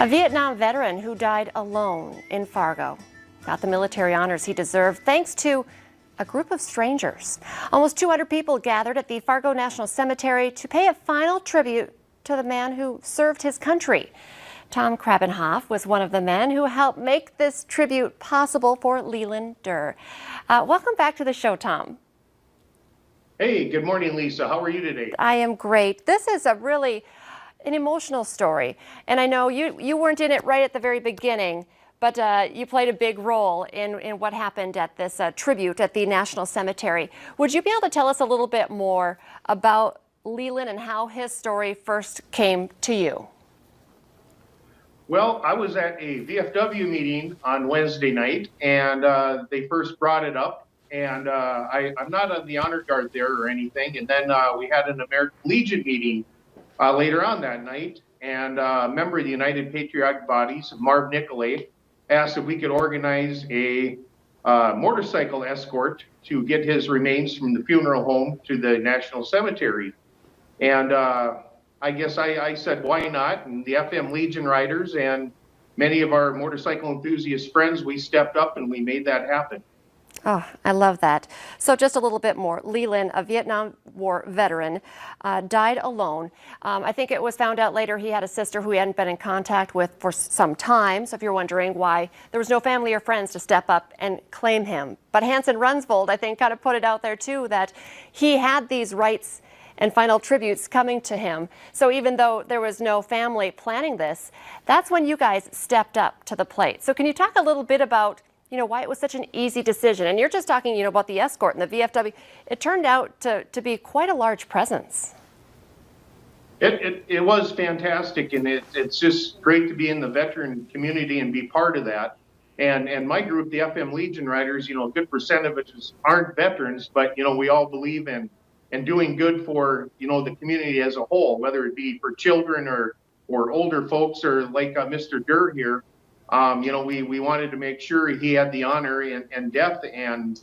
A Vietnam veteran who died alone in Fargo got the military honors he deserved thanks to a group of strangers. Almost 200 people gathered at the Fargo National Cemetery to pay a final tribute to the man who served his country. Tom Krabenhoff was one of the men who helped make this tribute possible for Leland Durr. Welcome back to the show, Tom. Hey, good morning, Lisa. How are you today? I am great. This is an emotional story, and I know you weren't in it right at the very beginning, but you played a big role in what happened at this tribute at the National Cemetery. Would you be able to tell us a little bit more about Leland and how his story first came to you? Well, I was at a VFW meeting on Wednesday night, and they first brought it up, and I'm not on the honor guard there or anything, and then we had an American Legion meeting later on that night, and a member of the United Patriotic Bodies, Marv Nicolay, asked if we could organize a motorcycle escort to get his remains from the funeral home to the National Cemetery. And I guess I said, why not? And the FM Legion riders and many of our motorcycle enthusiast friends, we stepped up and we made that happen. Oh, I love that. So just a little bit more. Leland, a Vietnam War veteran, died alone. I think it was found out later he had a sister who he hadn't been in contact with for some time. So if you're wondering why there was no family or friends to step up and claim him. But Hanson Runsvold, I think, kind of put it out there too, that he had these rights and final tributes coming to him. So even though there was no family planning this, that's when you guys stepped up to the plate. So can you talk a little bit about why it was such an easy decision? And you're just talking, about the escort and the VFW. It turned out to be quite a large presence. It was fantastic, and it's just great to be in the veteran community and be part of that. And my group, the FM Legion Riders, a good percent of it aren't veterans, but, we all believe in doing good for, the community as a whole, whether it be for children or older folks or like Mr. Durr here. We wanted to make sure he had the honor and death, and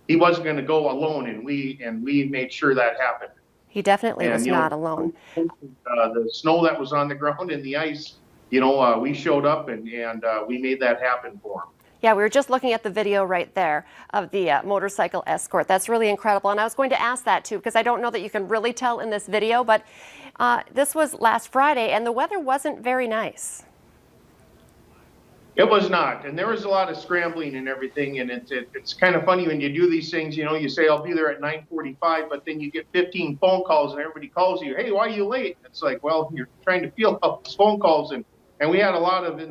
he wasn't going to go alone, and we made sure that happened. He definitely was not alone. The snow that was on the ground and the ice, we showed up and we made that happen for him. Yeah, we were just looking at the video right there of the motorcycle escort. That's really incredible. And I was going to ask that too, because I don't know that you can really tell in this video, but this was last Friday and the weather wasn't very nice. It was not, and there was a lot of scrambling and everything, and it's kind of funny when you do these things, you say, I'll be there at 9:45, but then you get 15 phone calls and everybody calls you, hey, why are you late? It's like, well, you're trying to field out those phone calls, and we had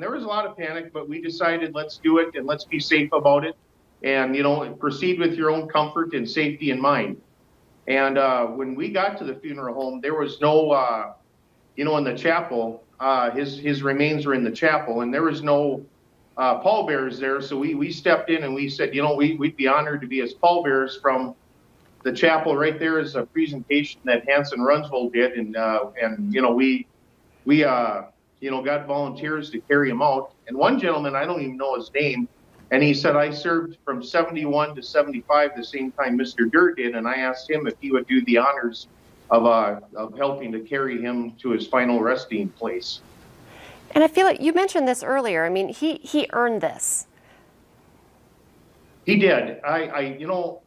there was a lot of panic, but we decided let's do it and let's be safe about it, and, proceed with your own comfort and safety in mind. And when we got to the funeral home, there was no, in the chapel, his remains were in the chapel, and there was no pallbearers there, so we stepped in and we said, we'd be honored to be as pallbearers from the chapel. Right there is a presentation that Hanson Runsvold did, and we got volunteers to carry him out. And one gentleman, I don't even know his name, and he said, I served from 71 to 75, the same time Mr. Durr did, and I asked him if he would do the honors of helping to carry him to his final resting place. And I feel like you mentioned this earlier. I mean, he earned this. He did.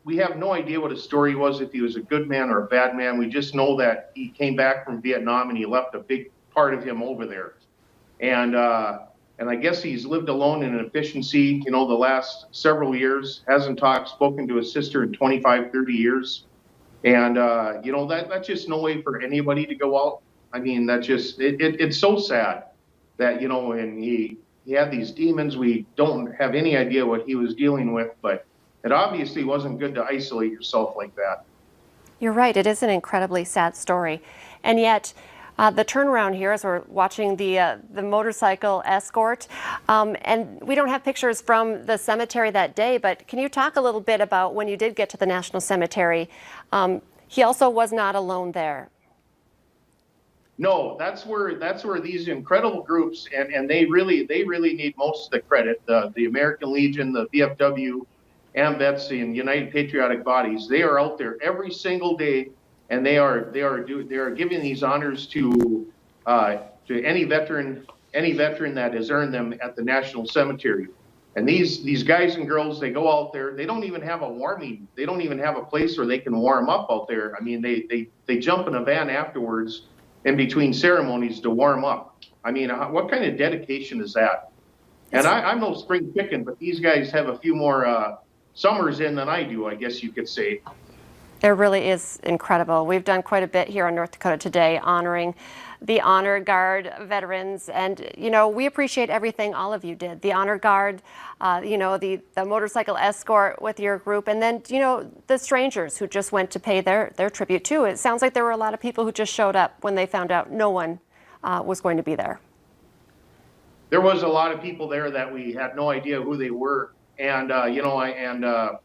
We have no idea what his story was, if he was a good man or a bad man. We just know that he came back from Vietnam and he left a big part of him over there. And I guess he's lived alone in an efficiency, the last several years, hasn't spoken to his sister in 25, 30 years. And, that's just no way for anybody to go out. I mean, it's so sad that, and he had these demons. We don't have any idea what he was dealing with, but it obviously wasn't good to isolate yourself like that. You're right. It is an incredibly sad story. And yet the turnaround here as we're watching the motorcycle escort, and we don't have pictures from the cemetery that day, but can you talk a little bit about when you did get to the National Cemetery? He also was not alone there. No, that's where these incredible groups, and they really need most of the credit. The American Legion, the VFW, AMVETS, and United Patriotic Bodies. They are out there every single day, and they are giving these honors to any veteran any veteran that has earned them at the National Cemetery. And these guys and girls, they go out there. They don't even have a warming. They don't even have a place where they can warm up out there. I mean, they jump in a van afterwards in between ceremonies to warm up. I mean, what kind of dedication is that? And I'm no spring chicken, but these guys have a few more summers in than I do, I guess you could say. It really is incredible. We've done quite a bit here on North Dakota Today honoring the Honor Guard veterans. And, you know, we appreciate everything all of you did. The Honor Guard, you know, the motorcycle escort with your group, and then, you know, the strangers who just went to pay their tribute too. It sounds like there were a lot of people who just showed up when they found out no one was going to be there. There was a lot of people there that we had no idea who they were. And, you know,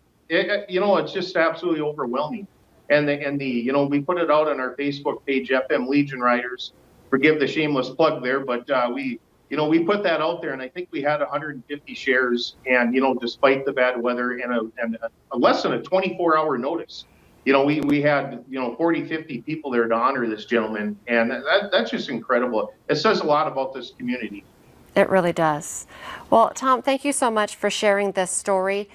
you know, it's just absolutely overwhelming. And you know, we put it out on our Facebook page, FM Legion Riders. Forgive the shameless plug there, but we put that out there, and I think we had 150 shares. And you know, despite the bad weather and a less than a 24-hour notice, you know, we had 40, 50 people there to honor this gentleman, and that's just incredible. It says a lot about this community. It really does. Well, Tom, thank you so much for sharing this story.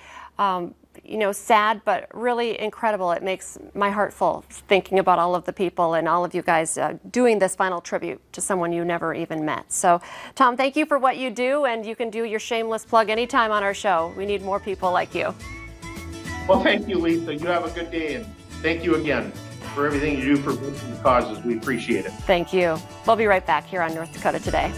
You know, sad, but really incredible. It makes my heart full thinking about all of the people and all of you guys doing this final tribute to someone you never even met. So, Tom, thank you for what you do, and you can do your shameless plug anytime on our show. We need more people like you. Well, thank you, Lisa. You have a good day, and thank you again for everything you do for the causes. We appreciate it. Thank you. We'll be right back here on North Dakota Today.